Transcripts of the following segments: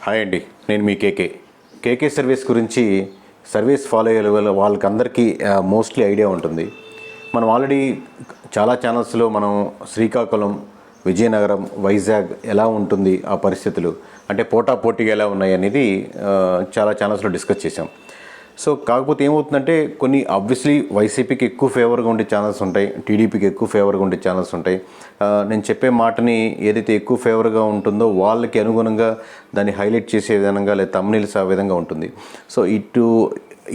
Hi అండి, నేను మీ కేకే service గురించి సర్వీస్ ఫాలో అయ్యే వాళ్ళకందరికీ మోస్ట్లీ ఐడియా ఉంటుంది. మనం ఆల్రెడీ చాలా ఛానల్స్లో మనం శ్రీకాకుళం, విజయనగరం, వైజాగ్ ఎలా ఉంటుంది ఆ పరిస్థితులు, అంటే పోటాపోటీగా ఎలా ఉన్నాయి అనేది చాలా ఛానల్స్లో డిస్కస్ చేసాం. సో కాకపోతే ఏమవుతుందంటే కొన్ని ఆబ్వియస్లీ వైసీపీకి ఎక్కువ ఫేవర్గా ఉండే ఛానల్స్ ఉంటాయి, టీడీపీకి ఎక్కువ ఫేవర్గా ఉండే ఛానల్స్ ఉంటాయి. నేను చెప్పే మాటని ఏదైతే ఎక్కువ ఫేవర్గా ఉంటుందో వాళ్ళకి అనుగుణంగా దాన్ని హైలైట్ చేసే విధంగా లేదా థంబ్నెయిల్స్ ఆ విధంగా ఉంటుంది. సో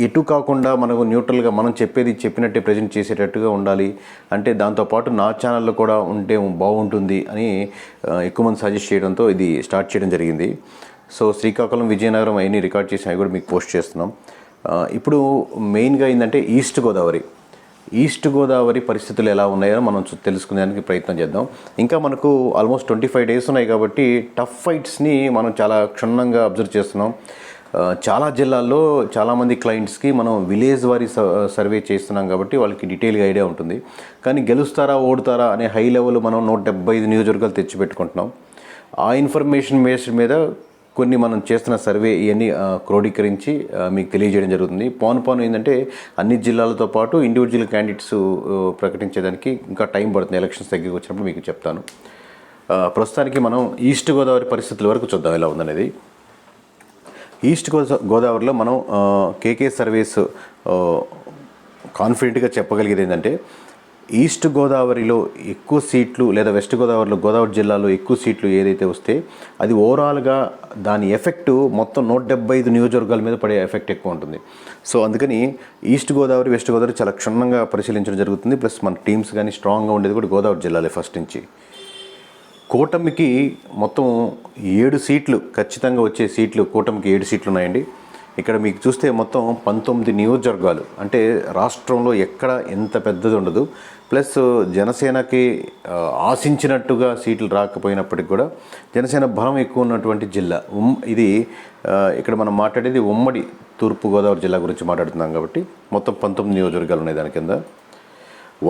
ఇటు కాకుండా మనకు న్యూట్రల్గా మనం చెప్పినట్టే ప్రజెంట్ చేసేటట్టుగా ఉండాలి అంటే దాంతోపాటు నా ఛానల్లో కూడా ఉంటే బాగుంటుంది అని ఎక్కువ మంది సజెస్ట్ చేయడంతో ఇది స్టార్ట్ చేయడం జరిగింది. సో శ్రీకాకుళం, విజయనగరం అవన్నీ రికార్డ్ చేసి అవి కూడా మీకు పోస్ట్ చేస్తున్నాం. ఇప్పుడు మెయిన్గా ఏంటంటే ఈస్ట్ గోదావరి పరిస్థితులు ఎలా ఉన్నాయో మనం తెలుసుకునేందుకు ప్రయత్నం చేద్దాం. ఇంకా మనకు ఆల్మోస్ట్ 25 days ఉన్నాయి కాబట్టి టఫ్ ఫైట్స్ని మనం చాలా క్షుణ్ణంగా అబ్జర్వ్ చేస్తున్నాం. చాలా జిల్లాల్లో చాలామంది క్లయింట్స్కి మనం విలేజ్ వారీ సర్వే చేస్తున్నాం కాబట్టి వాళ్ళకి డీటెయిల్గా ఐడియా ఉంటుంది. కానీ గెలుస్తారా ఓడుతారా అనే హై లెవెల్ మనం 175 నియోజకవర్గాలు తెచ్చిపెట్టుకుంటున్నాం. ఆ ఇన్ఫర్మేషన్ బేస్ మీద కొన్ని మనం చేస్తున్న సర్వే ఇవన్నీ క్రోడీకరించి మీకు తెలియజేయడం జరుగుతుంది. పోను ఏంటంటే అన్ని జిల్లాలతో పాటు ఇండివిజువల్ క్యాండిడేట్స్ ప్రకటించేదానికి ఇంకా టైం పడుతుంది. ఎలక్షన్స్ దగ్గరికి వచ్చినప్పుడు మీకు చెప్తాను. ప్రస్తుతానికి మనం ఈస్ట్ గోదావరి పరిస్థితుల వరకు చూద్దాం ఎలా ఉందనేది. ఈస్ట్ గోదావరిలో మనం కేకే సర్వీస్ కాన్ఫిడెంట్గా చెప్పగలిగేది ఏంటంటే ఈస్ట్ గోదావరిలో ఎక్కువ సీట్లు లేదా వెస్ట్ గోదావరిలో గోదావరి జిల్లాలో ఎక్కువ సీట్లు ఏదైతే వస్తే అది ఓవరాల్గా దాని ఎఫెక్ట్ మొత్తం 175 నియోజకవర్గాల మీద పడే ఎఫెక్ట్ ఎక్కువ ఉంటుంది. సో అందుకని ఈస్ట్ గోదావరి, వెస్ట్ గోదావరి చాలా క్షుణ్ణంగా పరిశీలించడం జరుగుతుంది. ప్లస్ మన టీమ్స్ కానీ స్ట్రాంగ్గా ఉండేది కూడా గోదావరి జిల్లాలే ఫస్ట్ నుంచి. కూటమికి మొత్తం 7 సీట్లు ఖచ్చితంగా వచ్చే సీట్లు, కూటమికి 7 సీట్లు ఉన్నాయండి. ఇక్కడ మీకు చూస్తే మొత్తం 19 నియోజకవర్గాలు, అంటే రాష్ట్రంలో ఎక్కడ ఎంత పెద్దది ఉండదు. ప్లస్ జనసేనకి ఆశించినట్టుగా సీట్లు రాకపోయినప్పటికి కూడా జనసేన బలం ఎక్కువ ఉన్నటువంటి జిల్లా ఇది. ఇక్కడ మనం మాట్లాడేది ఉమ్మడి తూర్పుగోదావరి జిల్లా గురించి మాట్లాడుతున్నాం కాబట్టి మొత్తం 19 నియోజకవర్గాలు ఉన్నాయి దాని కింద.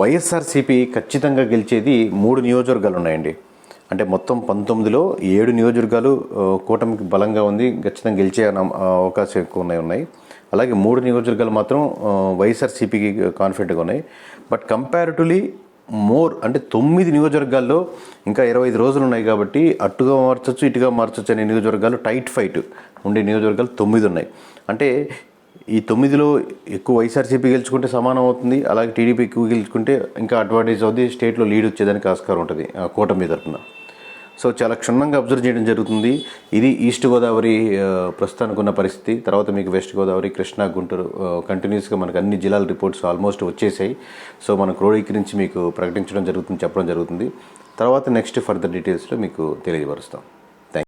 వైఎస్ఆర్సీపీ ఖచ్చితంగా గెలిచేది 3 నియోజకవర్గాలు ఉన్నాయండి. అంటే మొత్తం 19లో 7 నియోజకవర్గాలు కూటమికి బలంగా ఉంది, ఖచ్చితంగా గెలిచే అవకాశం ఎక్కువ ఉన్నాయి. అలాగే 3 నియోజకవర్గాలు మాత్రం వైఎస్ఆర్సీపీకి కాన్ఫిడెంట్గా ఉన్నాయి. బట్ కంపారిటివ్లీ మోర్ అంటే 9 నియోజకవర్గాల్లో ఇంకా 25 రోజులు ఉన్నాయి కాబట్టి అటుగా మార్చొచ్చు, ఇటుగా మార్చొచ్చు అనే నియోజకవర్గాలు టైట్ ఫైట్ ఉండే నియోజకవర్గాలు 9 ఉన్నాయి. అంటే ఈ 9లో ఎక్కువ వైఎస్ఆర్సీపీ గెలుచుకుంటే సమానం అవుతుంది, అలాగే టీడీపీ ఎక్కువ గెలుచుకుంటే ఇంకా అడ్వాంటేజ్ అవుతుంది, స్టేట్లో లీడ్ వచ్చేదానికి ఆస్కారం ఉంటుంది కూటమి తరఫున. సో చాలా క్షుణ్ణంగా అబ్జర్వ్ చేయడం జరుగుతుంది. ఇది ఈస్ట్ గోదావరి ప్రస్తుతానికి ఉన్న పరిస్థితి. తర్వాత మీకు వెస్ట్ గోదావరి, కృష్ణా, గుంటూరు కంటిన్యూస్గా మనకు అన్ని జిల్లాల రిపోర్ట్స్ ఆల్మోస్ట్ వచ్చేసాయి. సో మన క్రోడీకరించి మీకు ప్రకటించడం జరుగుతుంది, చెప్పడం జరుగుతుంది. తర్వాత నెక్స్ట్ ఫర్దర్ డీటెయిల్స్లో మీకు తెలియపరుస్తాం.